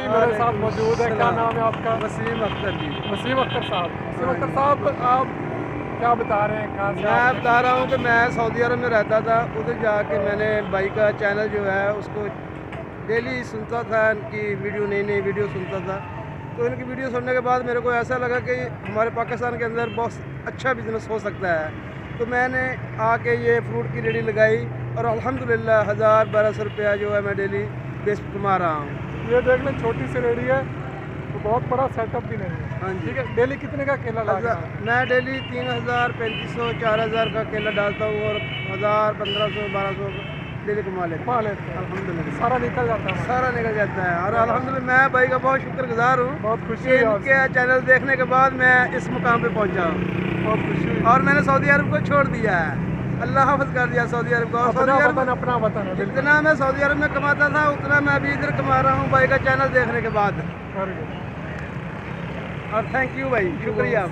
जी मेरे साथ मौजूद है। क्या नाम है आपका? वसीम अख्तर जी। वसीम अख्तर साहब। वसीम अख्तर साहब, आप क्या बता रहे हैं, कहाँ से मैं बता रहा हूँ कि मैं सऊदी अरब में रहता था, उधर जाके मैंने भाई का चैनल जो है उसको डेली सुनता था, इनकी वीडियो नई नई वीडियो सुनता था। तो इनकी वीडियो सुनने के बाद मेरे को ऐसा लगा कि हमारे पाकिस्तान के अंदर बहुत अच्छा बिजनेस हो सकता है। तो मैंने आके ये फ्रूट की रेडी लगाई और अल्हम्दुलिल्लाह 1000-1200 रुपया जो है मैं डेली बेस कमा रहा हूँ। ये देख लें, छोटी सी रेडी है तो बहुत बड़ा सेटअप भी नहीं है। हाँ जी। ठीक है, डेली कितने का केला लगा? मैं डेली 3000, 3500, 4000 का केला डालता हूँ और 1000, 1500, 1200 डेली कमा लेता हूँ। अल्हम्दुलिल्लाह सारा निकल जाता है। सारा निकल जाता है और अल्हम्दुलिल्लाह मैं भाई का बहुत शुक्रगुजार हूँ। बहुत खुशी कि हुई इनके आपसे। चैनल देखने के बाद मैं इस मुकाम पे पहुँचा हूँ बहुत खुशी हुई। और मैंने सऊदी अरब को छोड़ दिया है। अल्लाह हाफ़िज़ कर दिया सऊदी अरब को। सऊदी अपना अरब वतन, अपना वतन है। बिल्कुल। जितना मैं सऊदी अरब में कमाता था उतना मैं अभी इधर कमा रहा हूँ भाई का चैनल देखने के बाद। Very good। और थैंक यू भाई, शुक्रिया।